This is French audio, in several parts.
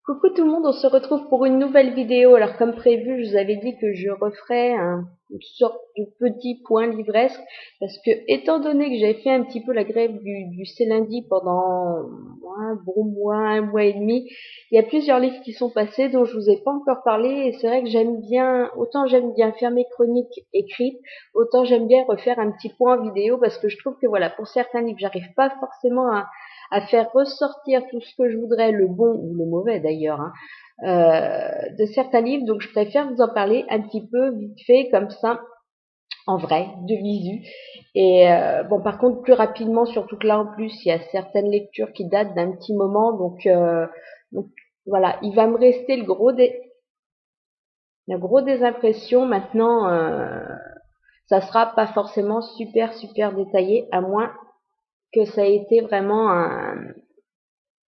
Coucou tout le monde, on se retrouve pour une nouvelle vidéo. Alors comme prévu, je vous avais dit que je referais une sorte de petit point livresque parce que étant donné que j'avais fait un petit peu la grève du C-lundi pendant un bon mois, un mois et demi, il y a plusieurs livres qui sont passés dont je vous ai pas encore parlé et c'est vrai que j'aime bien, autant j'aime bien faire mes chroniques écrites, autant j'aime bien refaire un petit point vidéo parce que je trouve que voilà, pour certains livres, j'arrive pas forcément à faire ressortir tout ce que je voudrais, le bon ou le mauvais d'ailleurs, de certains livres. Donc je préfère vous en parler un petit peu vite fait comme ça, en vrai, de visu. Et bon, par contre, plus rapidement, surtout que là en plus, il y a certaines lectures qui datent d'un petit moment. Donc voilà, il va me rester le gros des impressions. Maintenant, ça sera pas forcément super détaillé, à moins que ça ait été vraiment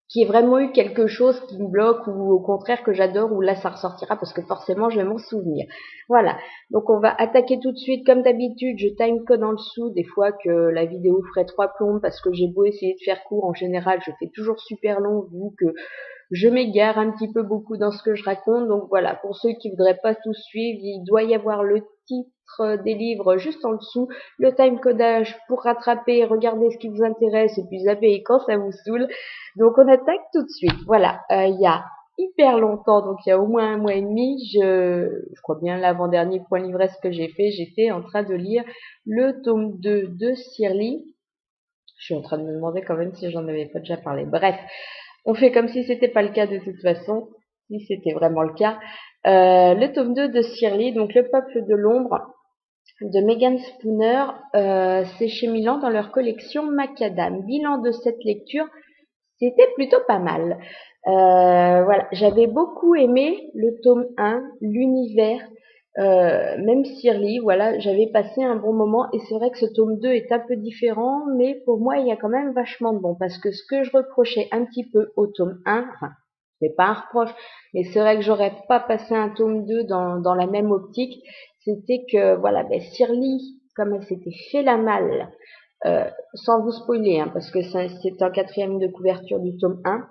qui ait vraiment eu quelque chose qui me bloque ou au contraire que j'adore ou là ça ressortira parce que forcément je vais m'en souvenir. Voilà, donc on va attaquer tout de suite comme d'habitude, je timecode en dessous des fois que la vidéo ferait 3 plombes parce que j'ai beau essayer de faire court, en général je fais toujours super long vu que je m'égare un petit peu beaucoup dans ce que je raconte. Donc voilà, pour ceux qui voudraient pas tout suivre, il doit y avoir le titre des livres juste en dessous, le timecodage pour rattraper, regarder ce qui vous intéresse et puis zapper quand ça vous saoule. Donc on attaque tout de suite. Voilà, il y a hyper longtemps, donc il y a au moins un mois et demi, je crois bien l'avant-dernier point livresque que j'étais en train de lire le tome 2 de Shirley. Je suis en train de me demander quand même si j'en avais pas déjà parlé. Bref, on fait comme si c'était pas le cas de toute façon, si c'était vraiment le cas. Le tome 2 de Shirley, donc Le peuple de l'ombre, de Megan Spooner, c'est chez Milan dans leur collection Macadam. Bilan de cette lecture, c'était plutôt pas mal. Voilà, j'avais beaucoup aimé le tome 1, l'univers, même Shirley, voilà, j'avais passé un bon moment et c'est vrai que ce tome 2 est un peu différent, mais pour moi il y a quand même vachement de bon parce que ce que je reprochais un petit peu au tome 1, enfin, c'est pas un reproche, mais c'est vrai que j'aurais pas passé un tome 2 dans la même optique, c'était que voilà, ben Shirley, comme elle s'était fait la malle, sans vous spoiler, hein, parce que c'est un quatrième de couverture du tome 1.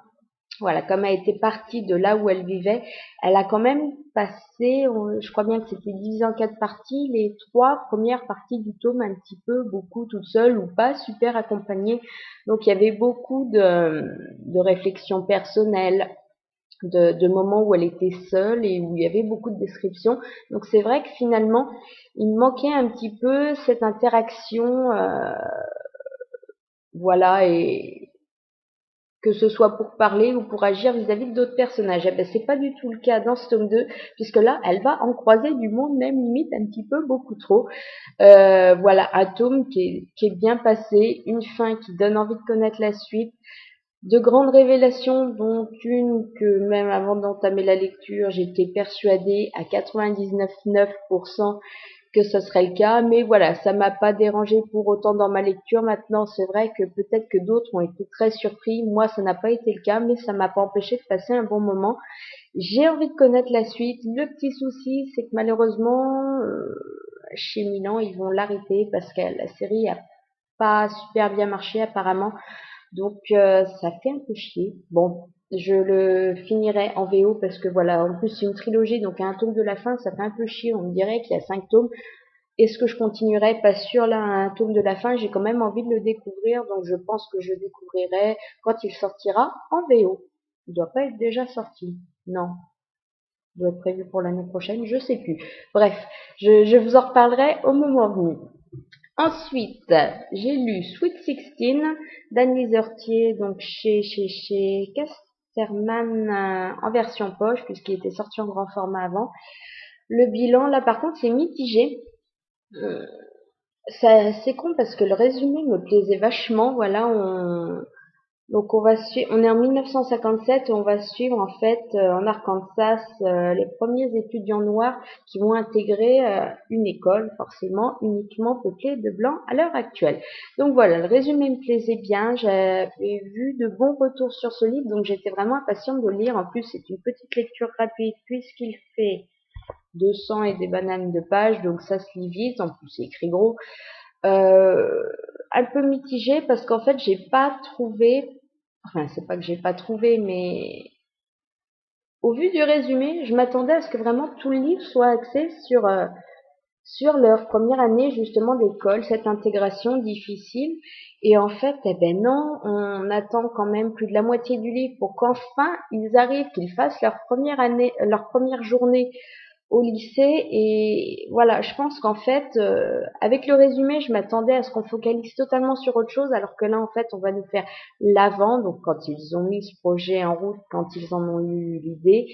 Voilà, comme elle était partie de là où elle vivait, elle a quand même passé, je crois bien que c'était divisé en 4 parties, les 3 premières parties du tome un petit peu, beaucoup toute seule ou pas, super accompagnée. Donc il y avait beaucoup de réflexions personnelles, de moments où elle était seule et où il y avait beaucoup de descriptions. Donc c'est vrai que finalement, il me manquait un petit peu cette interaction, voilà, et que ce soit pour parler ou pour agir vis-à-vis d'autres personnages. Eh ben, c'est pas du tout le cas dans ce tome 2, puisque là, elle va en croiser du monde, même limite un petit peu beaucoup trop. Voilà, un tome qui est bien passé, une fin qui donne envie de connaître la suite, de grandes révélations, dont une que même avant d'entamer la lecture, j'étais persuadée à 99,9% que ce serait le cas, mais voilà, ça m'a pas dérangé pour autant dans ma lecture. Maintenant, c'est vrai que peut-être que d'autres ont été très surpris. Moi, ça n'a pas été le cas, mais ça m'a pas empêché de passer un bon moment. J'ai envie de connaître la suite. Le petit souci, c'est que malheureusement, chez Milan, ils vont l'arrêter parce que la série a pas super bien marché apparemment. Donc ça fait un peu chier. Bon, je le finirai en VO parce que voilà, en plus c'est une trilogie, donc à un tome de la fin, ça fait un peu chier. On me dirait qu'il y a 5 tomes. Est-ce que je continuerai? Pas sûr là, à un tome de la fin, j'ai quand même envie de le découvrir, donc je pense que je découvrirai quand il sortira en VO. Il doit pas être déjà sorti. Non, il doit être prévu pour l'année prochaine, je sais plus. Bref, je vous en reparlerai au moment venu. Ensuite, j'ai lu Sweet Sixteen d'Anne Lizertier, donc chez Casterman, en version poche, puisqu'il était sorti en grand format avant. Le bilan, là par contre, c'est mitigé. Euh, c'est con parce que le résumé me plaisait vachement. Voilà, donc on va suivre, on est en 1957 et on va suivre en fait en Arkansas les premiers étudiants noirs qui vont intégrer une école forcément uniquement peuplée de blancs à l'heure actuelle. Donc voilà, le résumé me plaisait bien, j'avais vu de bons retours sur ce livre, donc j'étais vraiment impatiente de le lire. En plus, c'est une petite lecture rapide puisqu'il fait 200 et des bananes de pages, donc ça se lit vite, en plus c'est écrit gros. Euh, un peu mitigé parce qu'en fait j'ai pas trouvé, enfin c'est pas que j'ai pas trouvé, mais au vu du résumé, je m'attendais à ce que vraiment tout le livre soit axé sur leur première année justement d'école, cette intégration difficile. Et en fait, eh ben non, on attend quand même plus de la moitié du livre pour qu'enfin ils arrivent, qu'ils fassent leur première année, leur première journée au lycée. Et voilà, je pense qu'en fait, avec le résumé, je m'attendais à ce qu'on focalise totalement sur autre chose, alors que là, en fait, on va nous faire l'avant, donc quand ils ont mis ce projet en route, quand ils en ont eu l'idée,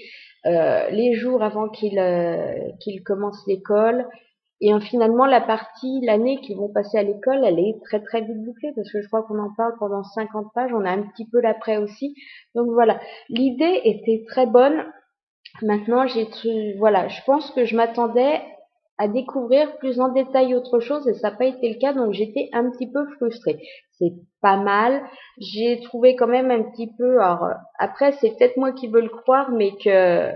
les jours avant qu'ils commencent l'école, et finalement, la partie, l'année qu'ils vont passer à l'école, elle est très très vite bouclée, parce que je crois qu'on en parle pendant 50 pages, on a un petit peu l'après aussi. Donc voilà, l'idée était très bonne. Maintenant, voilà, je pense que je m'attendais à découvrir plus en détail autre chose et ça n'a pas été le cas, donc j'étais un petit peu frustrée. C'est pas mal. J'ai trouvé quand même un petit peu, alors après c'est peut-être moi qui veux le croire, mais que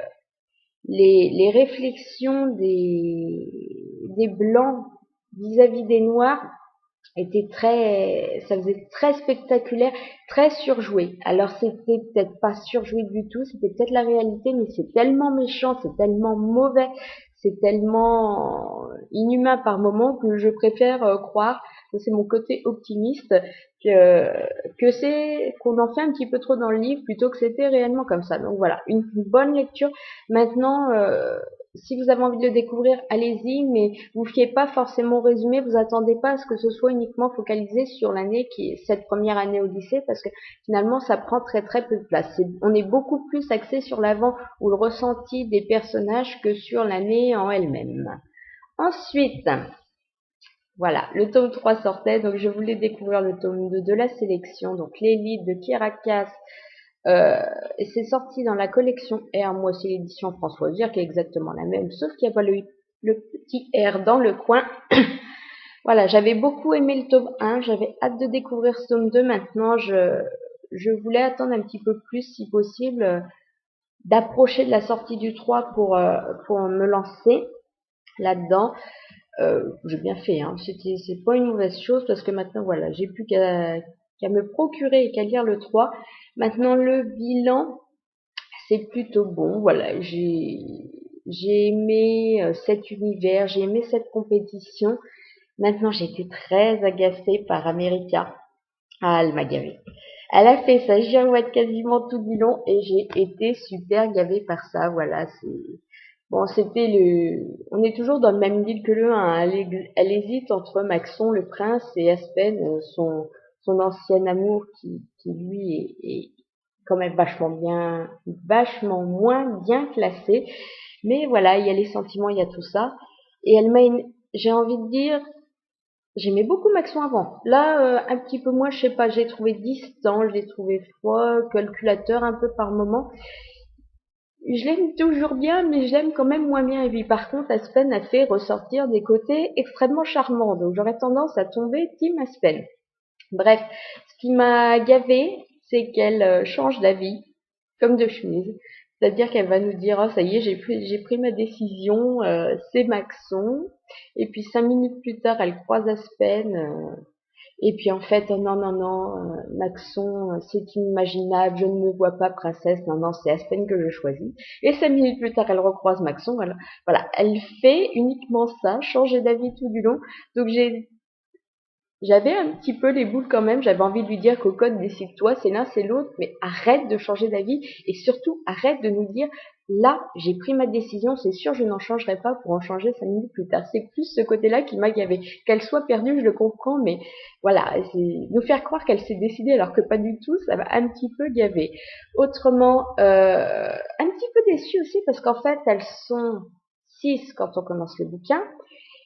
les réflexions des blancs vis-à-vis des noirs était ça faisait très spectaculaire, très surjoué. Alors c'était peut-être pas surjoué du tout, c'était peut-être la réalité, mais c'est tellement méchant, c'est tellement mauvais, c'est tellement inhumain par moments que je préfère croire, c'est mon côté optimiste, que c'est qu'on en fait un petit peu trop dans le livre plutôt que c'était réellement comme ça. Donc voilà, une bonne lecture. Maintenant, si vous avez envie de le découvrir, allez-y, mais vous fiez pas forcément au résumé, vous attendez pas à ce que ce soit uniquement focalisé sur l'année qui est cette première année au lycée, parce que finalement ça prend très très peu de place. On est beaucoup plus axé sur l'avant ou le ressenti des personnages que sur l'année en elle-même. Ensuite, voilà, le tome 3 sortait, donc je voulais découvrir le tome 2 de la sélection, donc l'élite de Kirakas. Et c'est sorti dans la collection R, moi c'est l'édition François Vire qui est exactement la même, sauf qu'il n'y a pas le petit R dans le coin. Voilà, j'avais beaucoup aimé le tome 1, j'avais hâte de découvrir ce tome 2. Maintenant, je voulais attendre un petit peu plus, si possible, d'approcher de la sortie du 3 pour me lancer là-dedans. J'ai bien fait, hein. C'est pas une mauvaise chose parce que maintenant, voilà, j'ai plus qu'à me procurer et qu'à lire le 3. Maintenant, le bilan, c'est plutôt bon. Voilà, j'ai aimé cet univers, j'ai aimé cette compétition. Maintenant, j'ai été très agacée par America. Ah, elle m'a gavée. Elle a fait sa girouette quasiment tout du long et j'ai été super gavée par ça. Voilà, bon, on est toujours dans le même deal que le 1. Elle hésite entre Maxon, le prince, et Aspen, son ancien amour qui lui est quand même vachement moins bien classé. Mais voilà, il y a les sentiments, il y a tout ça. Et j'ai envie de dire, j'aimais beaucoup Maxon avant. Là, un petit peu moins, je sais pas, j'ai trouvé distant, je l'ai trouvé froid, calculateur un peu par moment. Je l'aime toujours bien, mais je l'aime quand même moins bien. Et puis par contre, Aspen a fait ressortir des côtés extrêmement charmants. Donc j'aurais tendance à tomber Team Aspen. Bref, ce qui m'a gavé, c'est qu'elle change d'avis, comme de chemise. C'est-à-dire qu'elle va nous dire, oh, ça y est, j'ai pris ma décision, c'est Maxon. Et puis 5 minutes plus tard, elle croise Aspen. Et puis en fait, oh non, non, non, Maxon, c'est inimaginable, je ne me vois pas princesse, non, non, c'est Aspen que je choisis. Et 5 minutes plus tard, elle recroise Maxon, voilà, elle fait uniquement ça, changer d'avis tout du long. Donc j'avais un petit peu les boules quand même, j'avais envie de lui dire Cocotte, décide-toi, c'est l'un, c'est l'autre, mais arrête de changer d'avis et surtout arrête de nous dire là, j'ai pris ma décision, c'est sûr, je n'en changerai pas pour en changer 5 minutes plus tard. C'est plus ce côté-là qui m'a gavé. Qu'elle soit perdue, je le comprends, mais voilà, nous faire croire qu'elle s'est décidée alors que pas du tout, ça m'a un petit peu gavé. Autrement, un petit peu déçue aussi parce qu'en fait, elles sont 6 quand on commence le bouquin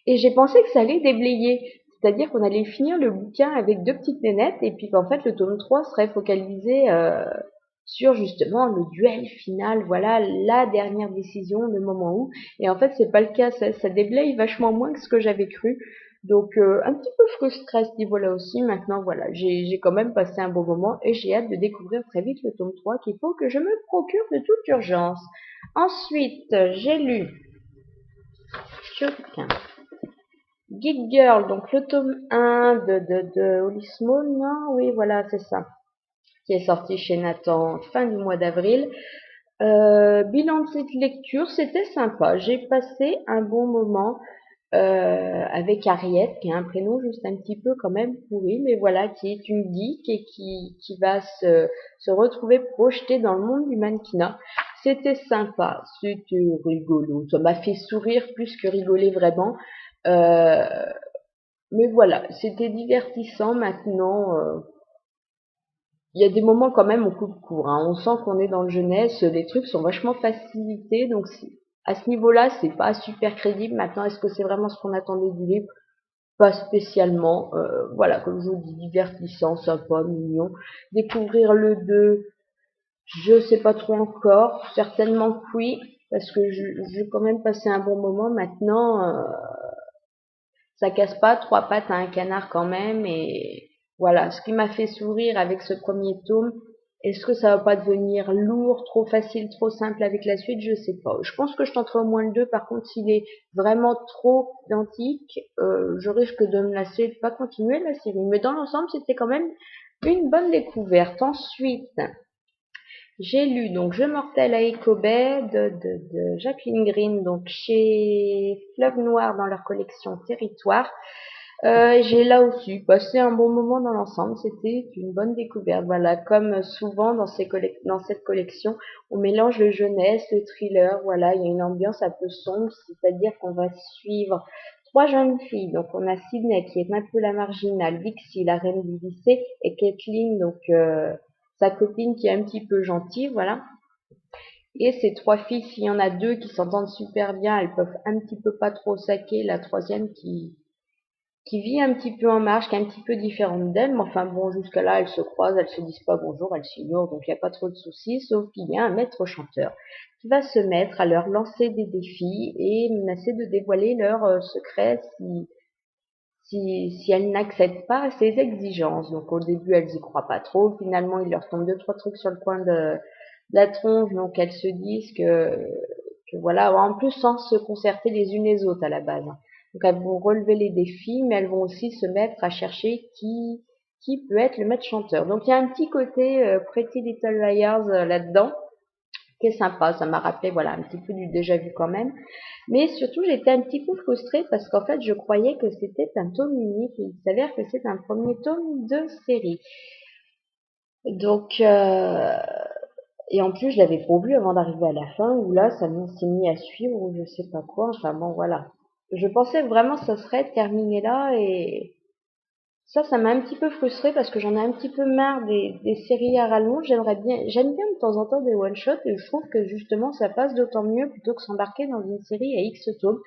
et j'ai pensé que ça allait déblayer. C'est-à-dire qu'on allait finir le bouquin avec 2 petites nénettes et puis qu'en fait le tome 3 serait focalisé sur justement le duel final, voilà, la dernière décision, le moment où. Et en fait c'est pas le cas, ça déblaye vachement moins que ce que j'avais cru. Donc un petit peu frustrée à ce niveau-là aussi. Maintenant voilà, j'ai quand même passé un bon moment et j'ai hâte de découvrir très vite le tome 3 qu'il faut que je me procure de toute urgence. Ensuite, j'ai lu Geek Girl, donc le tome 1 de Holly Small, non? Oui, voilà, c'est ça. Qui est sorti chez Nathan fin du mois d'avril. Bilan de cette lecture, c'était sympa. J'ai passé un bon moment avec Ariette, qui a un prénom juste un petit peu quand même pourri, mais voilà, qui est une geek et qui va se retrouver projetée dans le monde du mannequinat. C'était sympa, c'était rigolo. Ça m'a fait sourire plus que rigoler vraiment. Euh, mais voilà, c'était divertissant maintenant. Il y a des moments quand même, on coupe court, hein. On sent qu'on est dans le jeunesse, les trucs sont vachement facilités, donc à ce niveau-là, c'est pas super crédible. Maintenant, est-ce que c'est vraiment ce qu'on attendait du livre? Pas spécialement. Voilà, comme je vous dis, divertissant, sympa, mignon. Découvrir le 2, je sais pas trop encore. Certainement que oui, parce que j'ai quand même passé un bon moment. Maintenant, ça casse pas trois pattes à un canard quand même. Et voilà, ce qui m'a fait sourire avec ce premier tome, est-ce que ça va pas devenir lourd, trop facile, trop simple avec la suite? Je sais pas. Je pense que je tenterai au moins le 2. Par contre, s'il est vraiment trop identique, je risque de me lasser et de pas continuer la série. Mais dans l'ensemble, c'était quand même une bonne découverte. Ensuite, j'ai lu donc Je mortel à Echo Bay de Jacqueline Green, donc chez Fleuve Noir dans leur collection Territoire. J'ai là aussi passé un bon moment dans l'ensemble, c'était une bonne découverte. Voilà, comme souvent dans dans cette collection, on mélange le jeunesse, le thriller. Voilà, il y a une ambiance un peu sombre, c'est-à-dire qu'on va suivre trois jeunes filles. Donc on a Sydney qui est un peu la marginale, Dixie la reine du lycée et Kathleen donc sa copine qui est un petit peu gentille. Voilà. Et ces trois filles, s'il y en a deux qui s'entendent super bien, elles peuvent un petit peu pas trop saquer la troisième qui vit un petit peu en marge, qui est un petit peu différente d'elle, mais enfin bon, jusqu'à là, elles se croisent, elles se disent pas bonjour, elles s'ignorent, donc il n'y a pas trop de soucis, sauf qu'il y a un maître chanteur qui va se mettre à leur lancer des défis et menacer de dévoiler leurs secrets si elles n'acceptent pas ses exigences. Donc au début, elles y croient pas trop, finalement, il leur tombe deux, trois trucs sur le coin de la tronche, donc elles se disent que voilà, en plus sans se concerter les unes les autres à la base. Donc elles vont relever les défis, mais elles vont aussi se mettre à chercher qui peut être le maître chanteur. Donc il y a un petit côté Pretty Little Liars là-dedans, qui est sympa. Ça m'a rappelé voilà un petit peu du déjà vu quand même. Mais surtout j'étais un petit peu frustrée parce qu'en fait je croyais que c'était un tome unique et il s'avère que c'est un premier tome de série. Donc et en plus, je l'avais pas vu avant d'arriver à la fin, où là, ça s'est mis à suivre, ou je sais pas quoi. Enfin bon, voilà. Je pensais vraiment que ça serait terminé là, et ça m'a un petit peu frustrée parce que j'en ai un petit peu marre des séries à rallonge. J'aime bien de temps en temps des one-shots, et je trouve que justement, ça passe d'autant mieux plutôt que s'embarquer dans une série à X tomes.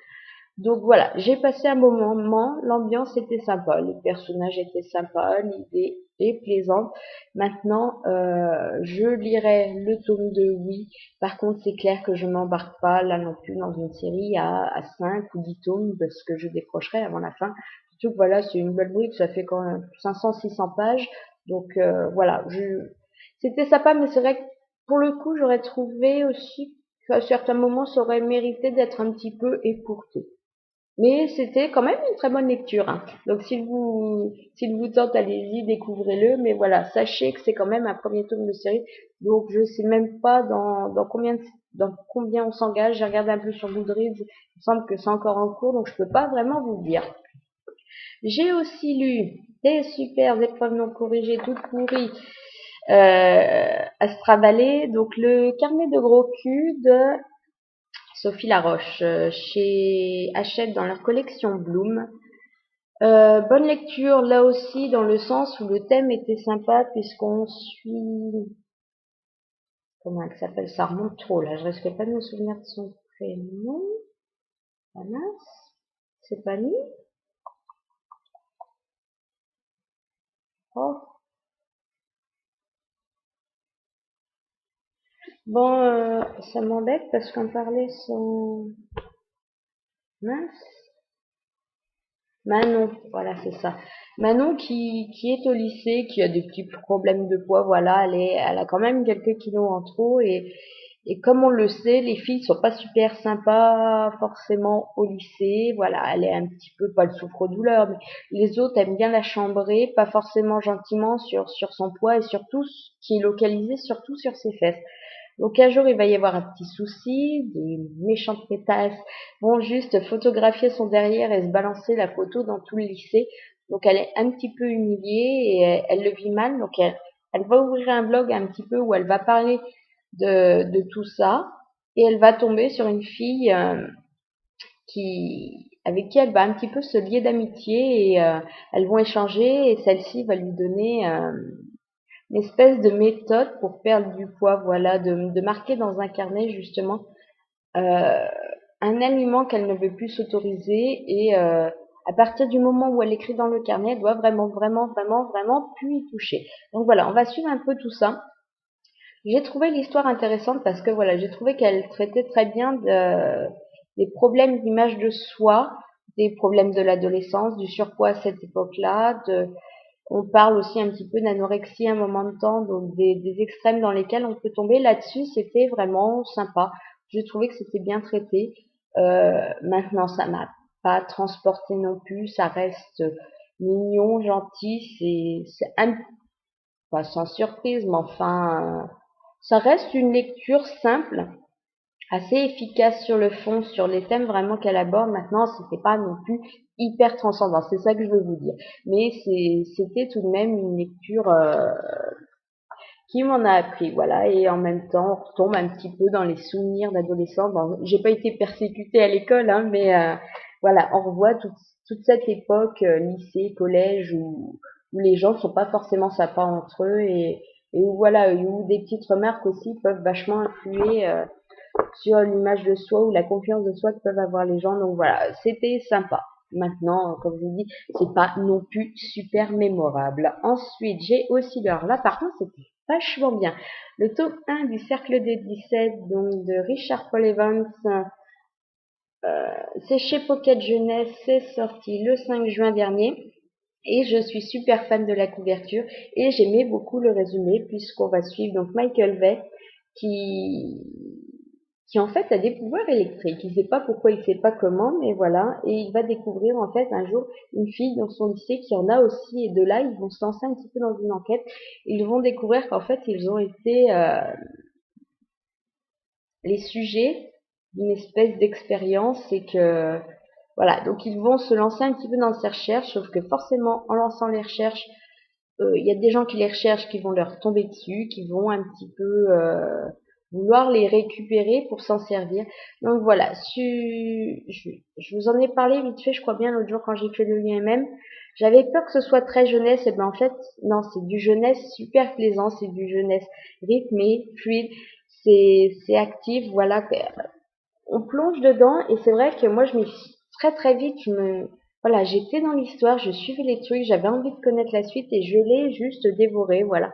Donc voilà, j'ai passé un bon moment, l'ambiance était sympa, les personnages étaient sympas, l'idée est plaisante. Maintenant, je lirai le tome 2, oui. Par contre, c'est clair que je m'embarque pas là non plus dans une série à 5 ou 10 tomes parce que je décrocherai avant la fin. Surtout que voilà, c'est une belle brique, ça fait quand même 500-600 pages. Donc voilà, c'était sympa, mais c'est vrai que pour le coup, j'aurais trouvé aussi qu'à certains moments, ça aurait mérité d'être un petit peu écourté. Mais c'était quand même une très bonne lecture, hein. Donc s'il vous tente, allez-y, découvrez-le. Mais voilà, sachez que c'est quand même un premier tome de série. Donc je sais même pas dans combien on s'engage. J'ai regardé un peu sur Goodreads. Il me semble que c'est encore en cours, donc je peux pas vraiment vous le dire. J'ai aussi lu des super épreuves non corrigées toutes pourries. Astra Valley, donc le carnet de gros cul de Sophie Laroche, chez Hachette dans leur collection Bloom. Bonne lecture là aussi dans le sens où le thème était sympa puisqu'on suit, comment elle s'appelle, ça remonte trop là, je risque pas de me souvenir de son prénom. Ah mince, c'est pas lui. Oh. Bon, ça m'embête parce qu'on parlait son mince. Manon, voilà, c'est ça. Manon qui est au lycée, qui a des petits problèmes de poids, voilà, elle a quand même quelques kilos en trop et comme on le sait, les filles sont pas super sympas forcément au lycée, voilà, elle est un petit peu, pas le souffre-douleur, mais les autres aiment bien la chambrer, pas forcément gentiment sur son poids et surtout, qui est localisé surtout sur ses fesses. Donc un jour, il va y avoir un petit souci, des méchantes pétasses vont juste photographier son derrière et se balancer la photo dans tout le lycée. Donc elle est un petit peu humiliée et elle le vit mal. Donc elle va ouvrir un blog un petit peu où elle va parler de tout ça et elle va tomber sur une fille avec qui elle va un petit peu se lier d'amitié et elles vont échanger et celle-ci va lui donner une espèce de méthode pour perdre du poids, voilà, de marquer dans un carnet justement euh, un aliment qu'elle ne veut plus s'autoriser et à partir du moment où elle écrit dans le carnet, elle doit vraiment plus y toucher. Donc voilà, on va suivre un peu tout ça. J'ai trouvé l'histoire intéressante parce que voilà, j'ai trouvé qu'elle traitait très bien des problèmes d'image de soi, des problèmes de l'adolescence, du surpoids à cette époque-là. On parle aussi un petit peu d'anorexie à un moment de temps, donc des extrêmes dans lesquels on peut tomber. Là-dessus, c'était vraiment sympa. J'ai trouvé que c'était bien traité. Maintenant, ça m'a pas transporté non plus. Ça reste mignon, gentil. C'est un pas sans surprise, mais enfin, ça reste une lecture simple, assez efficace sur le fond, sur les thèmes vraiment qu'elle aborde. Maintenant, c'était pas non plus hyper transcendant, c'est ça que je veux vous dire. Mais c'était tout de même une lecture qui m'en a appris, voilà. Et en même temps, on retombe un petit peu dans les souvenirs d'adolescence. Bon, j'ai pas été persécutée à l'école, hein, mais voilà, on revoit toute cette époque, lycée, collège, où les gens sont pas forcément sympas entre eux et où voilà, où des petites remarques aussi peuvent vachement influer sur l'image de soi ou la confiance de soi que peuvent avoir les gens. Donc voilà, c'était sympa. Maintenant, comme je vous dis, c'est pas non plus super mémorable. Ensuite, j'ai aussi alors là par contre, c'était vachement bien. Le tome 1 du Cercle des 17, donc de Richard Paul Evans, c'est chez Pocket Jeunesse, c'est sorti le 5 juin dernier. Et je suis super fan de la couverture et j'aimais beaucoup le résumé puisqu'on va suivre donc Michael Way qui qui en fait a des pouvoirs électriques. Il sait pas pourquoi, il sait pas comment, mais voilà. Et il va découvrir en fait un jour une fille dans son lycée qui en a aussi. Et de là, ils vont se lancer un petit peu dans une enquête. Ils vont découvrir qu'en fait, ils ont été les sujets d'une espèce d'expérience et que voilà. Donc ils vont se lancer un petit peu dans ces recherches, sauf que forcément, en lançant les recherches, il y a des gens qui les recherchent, qui vont leur tomber dessus, qui vont un petit peu vouloir les récupérer pour s'en servir. Donc voilà, je vous en ai parlé vite fait, je crois bien l'autre jour quand j'ai fait le UMM. J'avais peur que ce soit très jeunesse, et ben en fait, non, c'est du jeunesse super plaisant, c'est du jeunesse rythmé, fluide, c'est actif, voilà. On plonge dedans et c'est vrai que moi je m'y très vite, voilà, j'étais dans l'histoire, je suivais les trucs, j'avais envie de connaître la suite et je l'ai juste dévoré, voilà.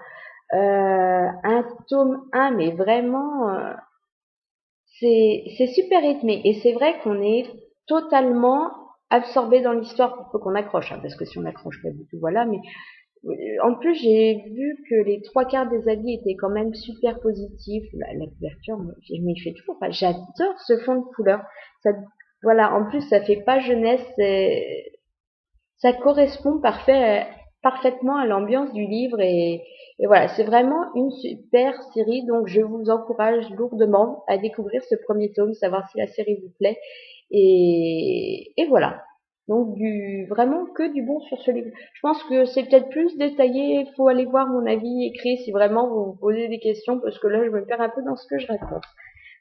Un tome 1, mais vraiment, c'est super rythmé et c'est vrai qu'on est totalement absorbé dans l'histoire pour peu qu'on accroche, hein, parce que si on n'accroche pas du tout, voilà, mais en plus, j'ai vu que les trois quarts des avis étaient quand même super positifs. La couverture, je m'y fais toujours pas. J'adore ce fond de couleur. Ça, voilà, en plus, ça fait pas jeunesse. Ça correspond parfaitement à l'ambiance du livre et voilà, c'est vraiment une super série. Donc, je vous encourage lourdement à découvrir ce premier tome, savoir si la série vous plaît. Et voilà. Donc vraiment que du bon sur ce livre. Je pense que c'est peut-être plus détaillé. Il faut aller voir mon avis écrit si vraiment vous vous posez des questions parce que là je me perds un peu dans ce que je raconte.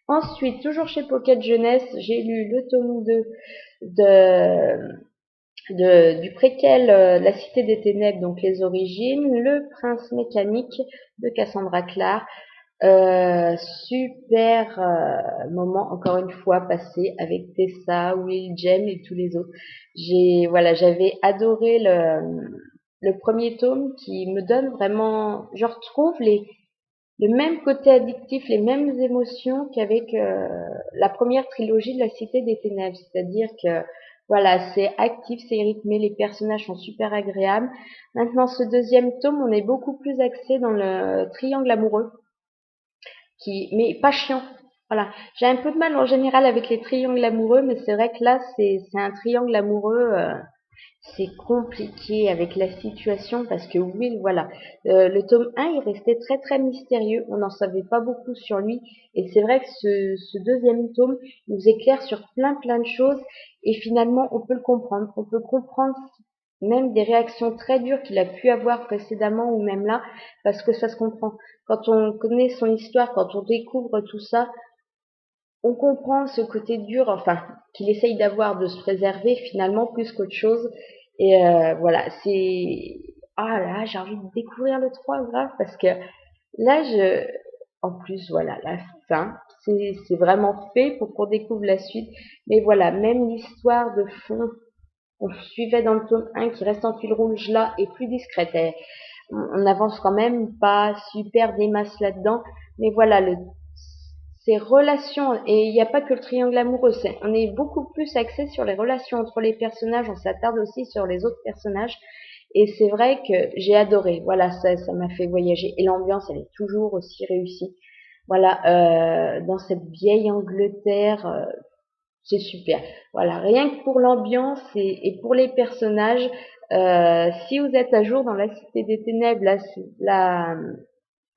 Ensuite, toujours chez Pocket Jeunesse, j'ai lu le tome 2 du préquel La Cité des Ténèbres, donc les origines, Le Prince mécanique de Cassandra Clare. Super moment encore une fois passé avec Tessa, Will, Jem et tous les autres. J'avais adoré le premier tome qui me donne vraiment, je retrouve le même côté addictif, les mêmes émotions qu'avec la première trilogie de La Cité des Ténèbres, c'est-à-dire que voilà, c'est actif, c'est rythmé, les personnages sont super agréables. Maintenant, ce deuxième tome, on est beaucoup plus axé dans le triangle amoureux mais pas chiant. Voilà. J'ai un peu de mal en général avec les triangles amoureux, mais c'est vrai que là, c'est un triangle amoureux. c'est compliqué avec la situation parce que Will, voilà, le tome 1, il restait très très mystérieux, on n'en savait pas beaucoup sur lui, et c'est vrai que ce deuxième tome nous éclaire sur plein de choses, et finalement on peut le comprendre, on peut comprendre même des réactions très dures qu'il a pu avoir précédemment ou même là, parce que ça se comprend. Quand on connaît son histoire, quand on découvre tout ça, on comprend ce côté dur, enfin, qu'il essaye d'avoir, de se préserver finalement plus qu'autre chose. Et voilà, c'est... Ah là, j'ai envie de découvrir le 3 grave, parce que là, en plus, voilà, la fin, c'est vraiment fait pour qu'on découvre la suite. Mais voilà, même l'histoire de fond qu'on suivait dans le tome 1, qui reste en fil rouge là, est plus discrète. On avance quand même pas super des masses là-dedans. Mais voilà, ces relations, et il n'y a pas que le triangle amoureux, on est beaucoup plus axé sur les relations entre les personnages, on s'attarde aussi sur les autres personnages, et c'est vrai que j'ai adoré, voilà, ça m'a fait voyager, et l'ambiance, elle est toujours aussi réussie, voilà, dans cette vieille Angleterre, c'est super, voilà, rien que pour l'ambiance et pour les personnages, si vous êtes à jour dans la Cité des Ténèbres,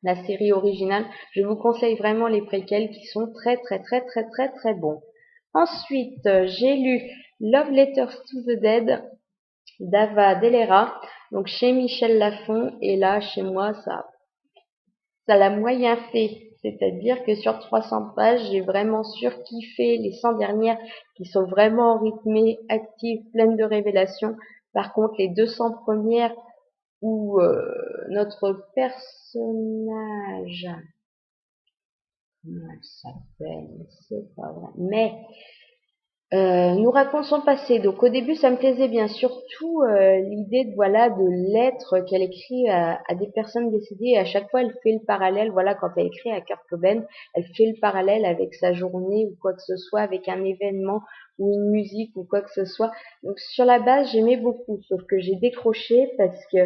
la série originale, je vous conseille vraiment les préquels qui sont très bons. Ensuite, j'ai lu Love Letters to the Dead d'Ava Delera, donc chez Michel Lafon, et là, chez moi, ça l'a moyen fait. C'est-à-dire que sur 300 pages, j'ai vraiment surkiffé les 100 dernières qui sont vraiment rythmées, actives, pleines de révélations. Par contre, les 200 premières où notre personnage, comment elle s'appelle, c'est pas vrai, mais nous raconte son passé. Donc au début, ça me plaisait bien, surtout l'idée de voilà de lettres qu'elle écrit à des personnes décédées. Et à chaque fois, elle fait le parallèle. Voilà, quand elle écrit à Kurt Cobain, elle fait le parallèle avec sa journée ou quoi que ce soit, avec un événement ou une musique ou quoi que ce soit. Donc sur la base, j'aimais beaucoup, sauf que j'ai décroché parce que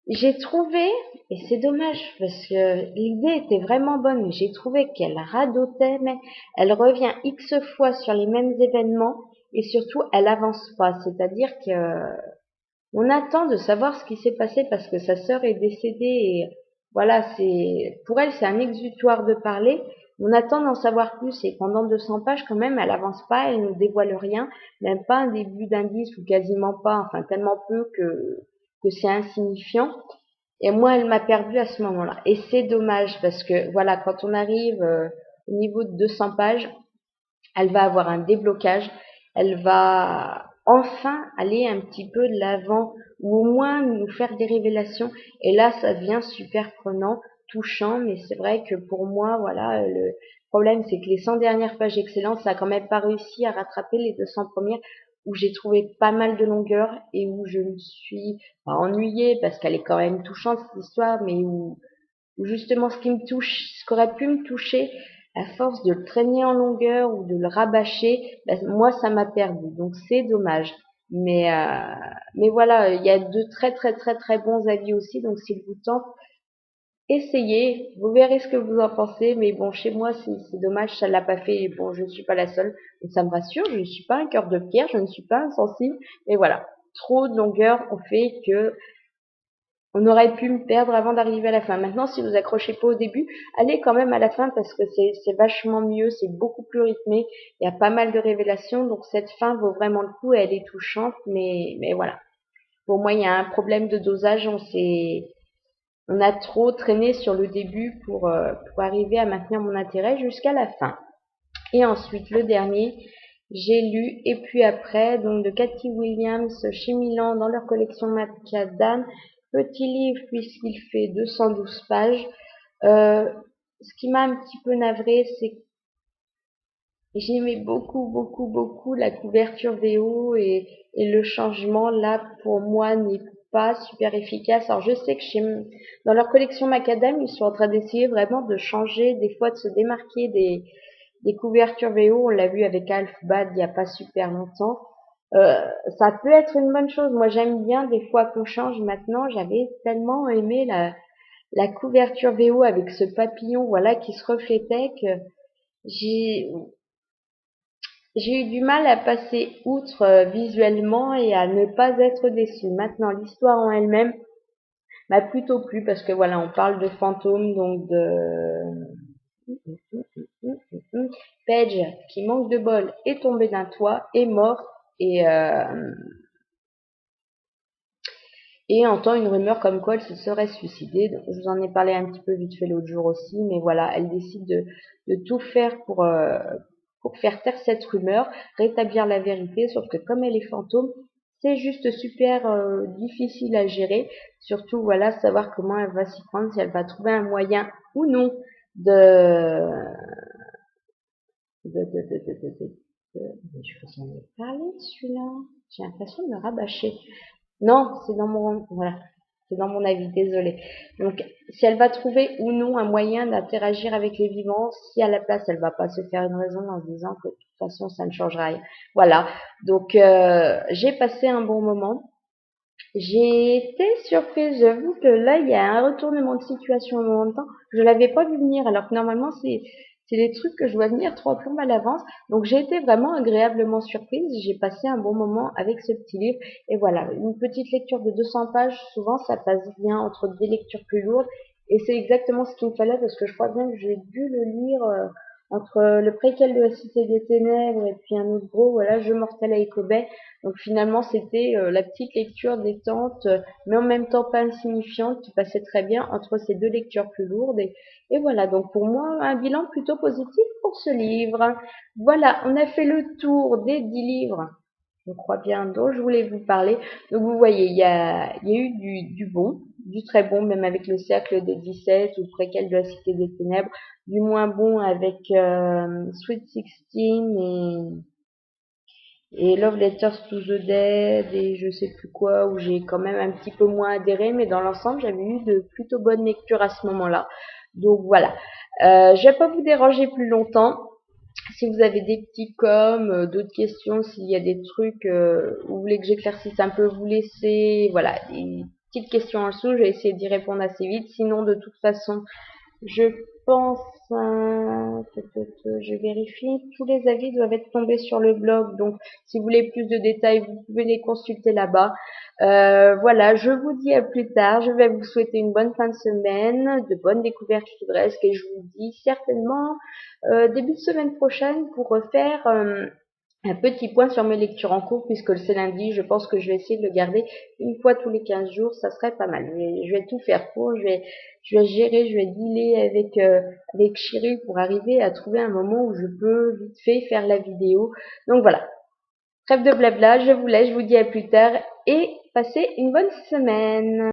j'ai trouvé, et c'est dommage parce que l'idée était vraiment bonne, mais j'ai trouvé qu'elle radotait, mais elle revient X fois sur les mêmes événements et surtout elle avance pas. C'est-à-dire que on attend de savoir ce qui s'est passé parce que sa sœur est décédée et voilà, c'est pour elle c'est un exutoire de parler. On attend d'en savoir plus et pendant 200 pages quand même, elle avance pas, elle ne dévoile rien, même pas un début d'indice ou quasiment pas, enfin tellement peu que c'est insignifiant. Et moi, elle m'a perdu à ce moment-là. Et c'est dommage parce que voilà, quand on arrive au niveau de 200 pages, elle va avoir un déblocage, elle va enfin aller un petit peu de l'avant ou au moins nous faire des révélations. Et là, ça devient super prenant, touchant, mais c'est vrai que pour moi, voilà, le problème, c'est que les 100 dernières pages excellentes, ça a quand même pas réussi à rattraper les 200 premières où j'ai trouvé pas mal de longueur et où je me suis pas ennuyée parce qu'elle est quand même touchante cette histoire, mais où justement ce qui me touche, ce qui aurait pu me toucher, à force de le traîner en longueur ou de le rabâcher, ben, moi ça m'a perdu. Donc c'est dommage. Mais voilà, il y a de très bons avis aussi. Donc s'il vous tente, essayez. Vous verrez ce que vous en pensez. Mais bon, chez moi c'est dommage, ça l'a pas fait. Et bon, je ne suis pas la seule. Donc ça me rassure. Je ne suis pas un cœur de pierre, je ne suis pas insensible. Mais voilà, trop de longueur ont fait que on aurait pu me perdre avant d'arriver à la fin. Maintenant, si vous accrochez pas au début, allez quand même à la fin parce que c'est vachement mieux, c'est beaucoup plus rythmé. Il y a pas mal de révélations, donc cette fin vaut vraiment le coup et elle est touchante. Mais voilà. Pour moi, il y a un problème de dosage. On a trop traîné sur le début pour arriver à maintenir mon intérêt jusqu'à la fin. Et ensuite, le dernier, j'ai lu Et puis après, donc de Cathy Williams chez Milan dans leur collection Macadam. Petit livre puisqu'il fait 212 pages. Euh, Ce qui m'a un petit peu navré, c'est que j'aimais beaucoup la couverture VO et le changement là pour moi n'est pas super efficace. Alors je sais que dans leur collection Macadam, ils sont en train d'essayer vraiment de changer, des fois de se démarquer des couvertures VO. On l'a vu avec Alf Bad il n'y a pas super longtemps. Euh, Ça peut être une bonne chose. Moi, j'aime bien des fois qu'on change. Maintenant, j'avais tellement aimé la couverture VO avec ce papillon, voilà, qui se reflétait que j'ai, J'ai eu du mal à passer outre visuellement et à ne pas être déçue. Maintenant, l'histoire en elle-même m'a plutôt plu parce que voilà, on parle de fantômes, donc de Paige qui manque de bol est tombé d'un toit, est mort et et entend une rumeur comme quoi elle se serait suicidée. Donc, je vous en ai parlé un petit peu vite fait l'autre jour aussi, mais voilà, elle décide de tout faire pour faire taire cette rumeur, rétablir la vérité, sauf que comme elle est fantôme, c'est juste super difficile à gérer, surtout voilà, savoir comment elle va s'y prendre, si elle va trouver un moyen ou non de... Je vous en ai parlé de celui-là, j'ai l'impression de me rabâcher. Non, c'est dans mon, voilà, c'est dans mon avis, désolée. Donc, si elle va trouver ou non un moyen d'interagir avec les vivants, si à la place, elle va pas se faire une raison en se disant que de toute façon, ça ne changera rien. Voilà. Donc, j'ai passé un bon moment. J'ai été surprise, j'avoue que là, il y a un retournement de situation au moment de temps. Je l'avais pas vu venir, alors que normalement, c'est des trucs que je vois venir 3 plombes à l'avance. Donc, j'ai été vraiment agréablement surprise. J'ai passé un bon moment avec ce petit livre. Et voilà, une petite lecture de 200 pages, souvent, ça passe bien entre des lectures plus lourdes. Et c'est exactement ce qu'il me fallait parce que je crois bien que j'ai dû le lire entre le préquel de la Cité des Ténèbres et puis un autre gros, voilà, Je mortel à Écobay. Donc finalement, c'était la petite lecture détente, mais en même temps pas insignifiante, qui passait très bien entre ces deux lectures plus lourdes. Et voilà, donc pour moi, un bilan plutôt positif pour ce livre. Voilà, on a fait le tour des 10 livres, je crois bien, dont je voulais vous parler. Donc vous voyez, il y a eu du bon, du très bon, même avec le cercle des 17 ou préquel de la Cité des Ténèbres, du moins bon avec Sweet 16 et Love Letters to the Dead et je sais plus quoi, où j'ai quand même un petit peu moins adhéré, mais dans l'ensemble, j'avais eu de plutôt bonnes lectures à ce moment-là. Donc voilà. Je vais pas vous déranger plus longtemps. Si vous avez des petits d'autres questions, s'il y a des trucs où vous voulez que j'éclaircisse un peu, vous laissez, voilà, des petites questions en dessous, je vais essayer d'y répondre assez vite. Sinon, de toute façon, je pense, je vérifie, tous les avis doivent être tombés sur le blog, donc si vous voulez plus de détails, vous pouvez les consulter là-bas. Voilà, je vous dis à plus tard, je vais vous souhaiter une bonne fin de semaine, de bonnes découvertes livresques et je vous dis certainement début de semaine prochaine pour refaire un petit point sur mes lectures en cours, puisque c'est lundi, je pense que je vais essayer de le garder une fois tous les 15 jours, ça serait pas mal. Je vais tout faire pour, je vais gérer, je vais dealer avec Chiri pour arriver à trouver un moment où je peux vite fait faire la vidéo. Donc voilà, trêve de blabla, je vous laisse, je vous dis à plus tard et passez une bonne semaine.